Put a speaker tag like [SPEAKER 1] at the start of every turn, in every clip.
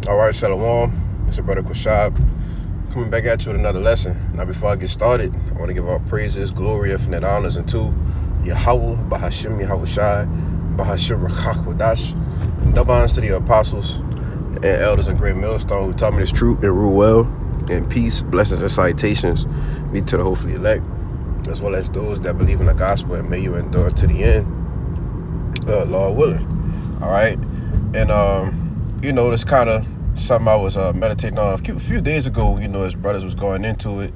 [SPEAKER 1] All right, Shalom. It's your brother Quashab coming back at you with another lesson. Now, before I get started, I want to give all praises, glory, infinite honors unto Yahweh, Bahashim Yahweh Shai, Bahashim Rachach Wadash, and double honors to the apostles and elders of Great Millstone who taught me this truth and rule well, and peace, blessings, and salutations be to the hopefully elect, as well as those that believe in the gospel, and may you endure to the end, Lord willing. All right, and it's kind of something I was meditating on a few days ago. As brothers was going into it,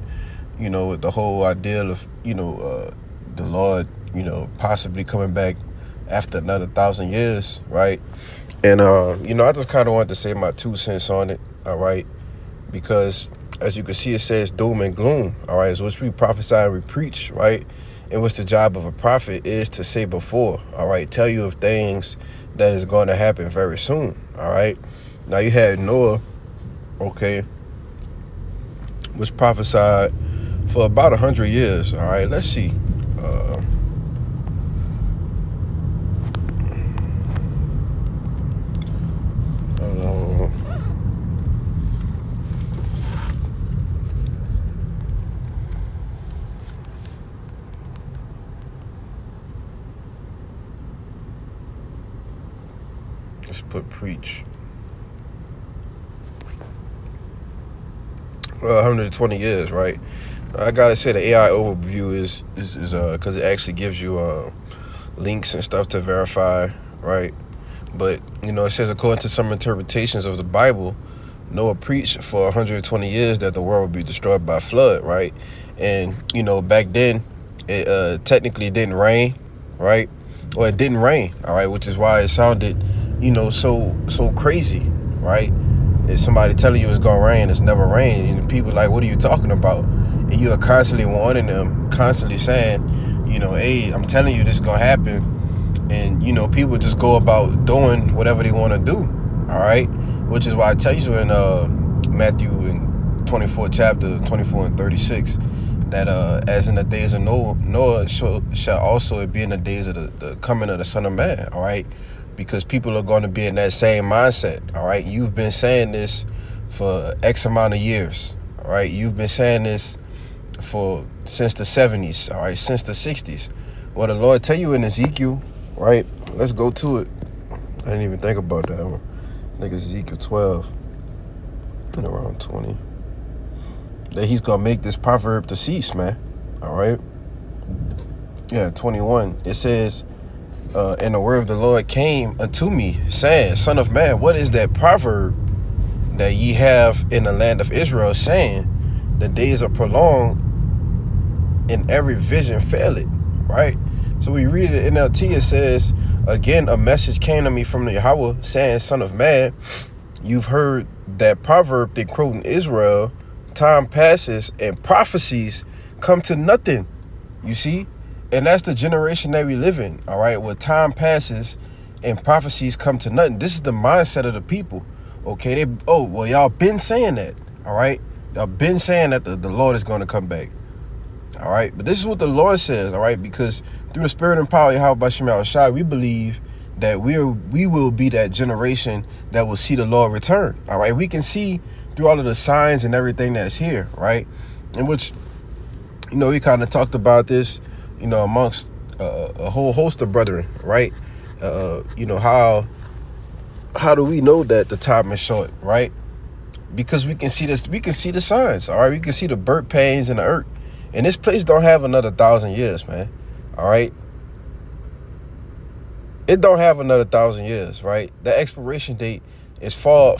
[SPEAKER 1] with the whole idea of the Lord, possibly coming back after another 1,000 years, right? And I just kind of wanted to say my 2 cents on it, all right? Because as you can see, it says doom and gloom, all right? So which we prophesy and we preach, right? And what's the job of a prophet is to say before, all right? Tell you of things that is going to happen very soon, all right? Now you had Noah, okay, was prophesied for about 100 years, all right? Let's see. Let's put preach. 120 years, right? I gotta say the AI overview is because it actually gives you links and stuff to verify, right? But it says according to some interpretations of the Bible, Noah preached for 120 years that the world would be destroyed by flood, right? And back then it technically didn't rain, right? Or it didn't rain, all right, which is why it sounded so crazy, right? If somebody telling you it's gonna rain, it's never rained, and people like, what are you talking about? And you are constantly warning them, constantly saying, hey, I'm telling you this is gonna happen, and people just go about doing whatever they want to do, all right? Which is why I tell you in Matthew in 24 chapter 24 and 36 that as in the days of Noah shall also be in the days of the coming of the Son of Man, all right? Because people are going to be in that same mindset, all right? You've been saying this for X amount of years, all right? You've been saying this since the 70s, all right? Since the 60s. Well, the Lord tell you in Ezekiel, right? Let's go to it. I didn't even think about that one. I think it's Ezekiel 12 and around 20. That he's going to make this proverb to cease, man, all right? Yeah, 21. It says, and the word of the Lord came unto me, saying, Son of man, what is that proverb that ye have in the land of Israel, saying, the days are prolonged, and every vision faileth, right? So we read it in NLT, it says, again, a message came to me from the Yahweh, saying, Son of man, you've heard that proverb they quote in Israel, time passes and prophecies come to nothing, you see? And that's the generation that we live in, all right? Where time passes and prophecies come to nothing. This is the mindset of the people, okay? Y'all been saying that, all right? Y'all been saying that the Lord is going to come back, all right? But this is what the Lord says, all right? Because through the spirit and power of Yahweh Bashim Yahweh Shai, we believe that we will be that generation that will see the Lord return, all right? We can see through all of the signs and everything that is here, right? In which, we kind of talked about this, amongst a whole host of brethren, right? How do we know that the time is short, right? Because we can see this, we can see the signs, all right? We can see the birth pains in the earth. And this place don't have another 1,000 years, man, all right? It don't have another 1,000 years, right? The expiration date is far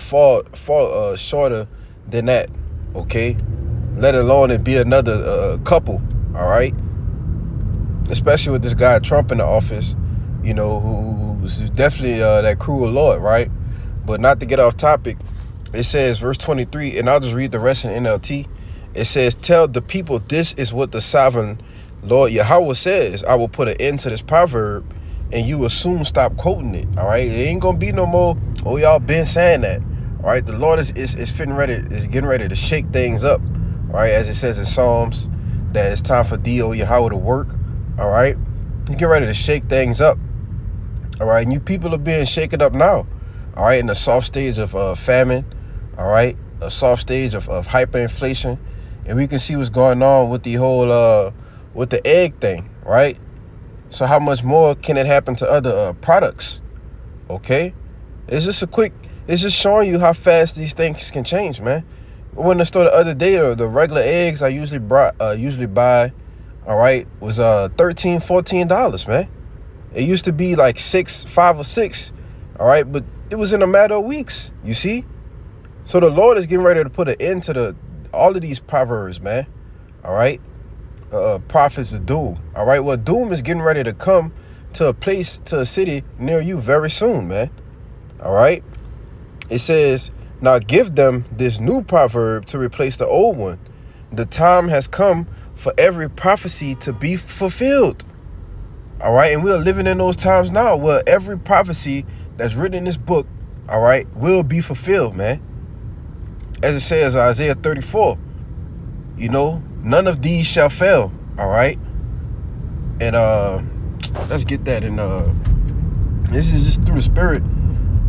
[SPEAKER 1] shorter than that, okay? Let alone it be another couple, all right? Especially with this guy Trump in the office, who's definitely that cruel Lord, right? But not to get off topic, it says, verse 23, and I'll just read the rest in NLT. It says, tell the people this is what the sovereign Lord Yahweh says. I will put an end to this proverb, and you will soon stop quoting it, all right? It ain't going to be no more, y'all been saying that, all right? The Lord is getting ready to shake things up, all right? As it says in Psalms, that it's time for thee, O Yahweh, to work. All right, you get ready to shake things up. All right, and you people are being shaken up now. All right, in the soft stage of famine. all right, a soft stage of hyperinflation, and we can see what's going on with the whole with the egg thing, right? So how much more can it happen to other products? Okay, it's just showing you how fast these things can change, man. I went to the store the other day. The regular eggs I usually buy, all right, was $13-14, man. It used to be like 5 or 6, all right, but it was in a matter of weeks. You see, so the Lord is getting ready to put an end to all of these proverbs, man. All right, prophets of doom. All right, well, doom is getting ready to come to a city near you very soon, man. All right, it says, now give them this new proverb to replace the old one. The time has come for every prophecy to be fulfilled. All right, and we're living in those times now where every prophecy that's written in this book, all right, will be fulfilled, man. As it says, Isaiah 34, none of these shall fail, all right? And let's get that in, this is just through the Spirit,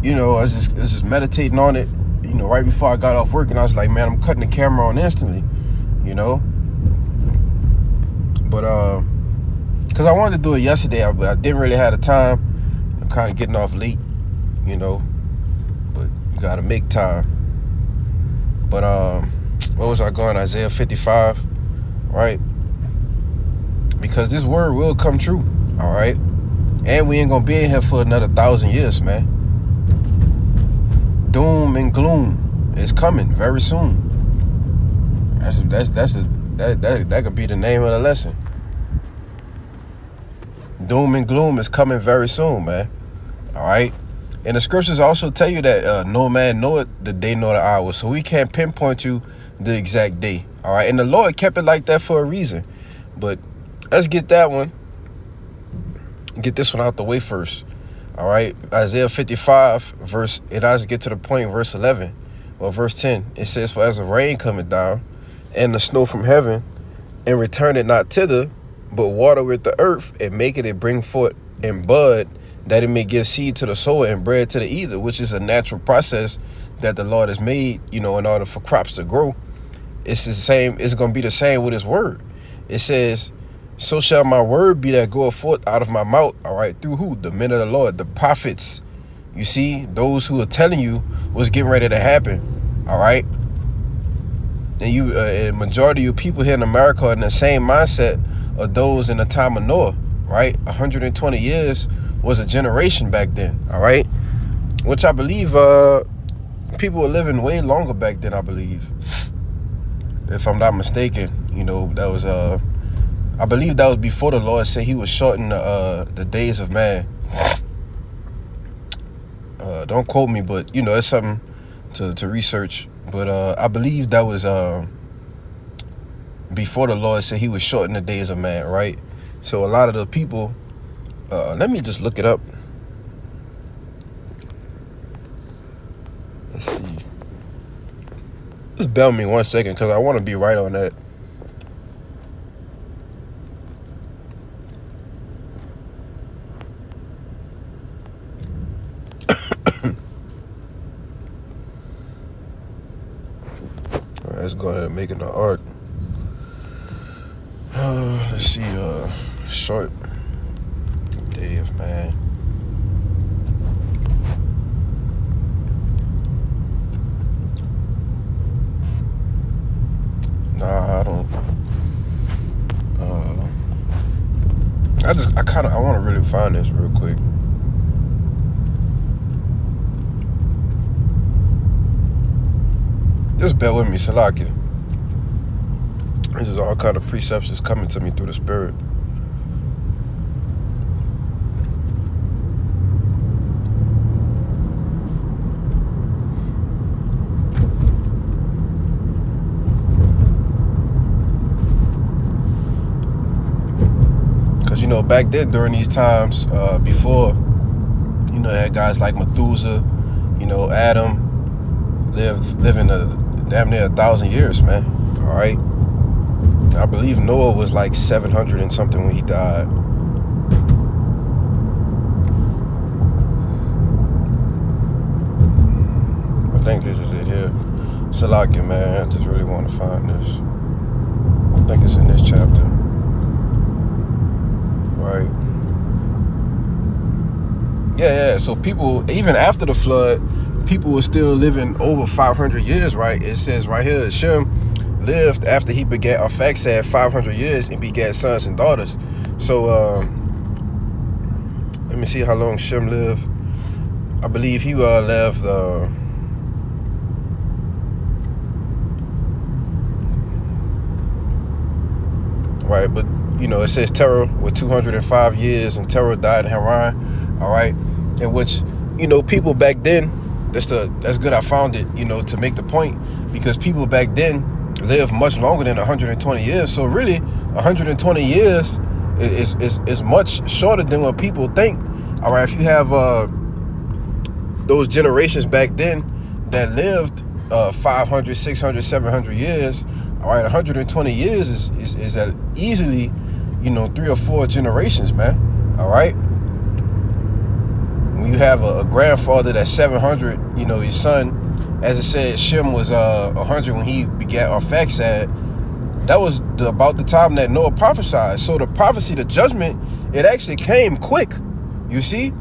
[SPEAKER 1] I was just meditating on it, right before I got off work, and I was like, man, I'm cutting the camera on instantly, But, because I wanted to do it yesterday, but I didn't really have the time. I'm kind of getting off late, but you got to make time. But what was I going? Isaiah 55, right? Because this word will come true, all right? And we ain't going to be in here for another 1,000 years, man. Doom and gloom is coming very soon. That could be the name of the lesson. Doom and gloom is coming very soon, man. All right. And the scriptures also tell you that no man knoweth the day nor the hour. So we can't pinpoint you the exact day. All right. And the Lord kept it like that for a reason. But let's get that one. Get this one out the way first. All right. Isaiah 55 and I'll just get to the point, verse 11. Well, verse 10. It says, for as the rain cometh down and the snow from heaven, and return it not thither, but water with the earth, and make it bring forth and bud, that it may give seed to the sower and bread to the eater, which is a natural process that the Lord has made, in order for crops to grow. It's the same. It's going to be the same with his word. It says, so shall my word be that goeth forth out of my mouth. All right. Through who? The men of the Lord, the prophets. You see, those who are telling you what's getting ready to happen. All right. And a majority of you people here in America are in the same mindset of those in the time of Noah, right? 120 years was a generation back then, all right? Which I believe people were living way longer back then, I believe. If I'm not mistaken, that was, I believe that was before the Lord said he was shortening the days of man. Don't quote me, but, it's something to research. But I believe that was before the Lord said he was shortening the days of man, right? So a lot of the people, let me just look it up. Let's see. Just bear with me 1 second, because I want to be right on that. Let's go ahead and make it an arc. Let's see, short day of man. Nah, I don't. I want to really find this real quick. Just bear with me, Salakia. This is all kind of precepts that's coming to me through the Spirit. Because, back then during these times, before, had guys like Methuselah, Adam, living damn near 1,000 years, man. All right. I believe Noah was like 700 and something when he died. I think this is it here. Salakia, man. I just really want to find this. I think it's in this chapter. Right. Yeah. So people, even after the flood, people were still living over 500 years, right? It says right here, Shem lived after he begat Arphaxad 500 years and begat sons and daughters. So let me see how long Shem lived. I believe he lived right, but you know, it says Terah with 205 years, and Terah died in Haran. All right, in which, you know, people back then, that's good. I found it, you know, to make the point, because people back then lived much longer than 120 years. So really, 120 years is much shorter than what people think. All right, if you have those generations back then that lived 500, 600, 700 years. All right, 120 years is easily, you know, 3 or 4 generations, man. All right. When you have a grandfather that's 700, you know, his son, as it said, Shem was 100 when he begat Arphaxad. That was about the time that Noah prophesied. So the prophecy, the judgment, it actually came quick. You see?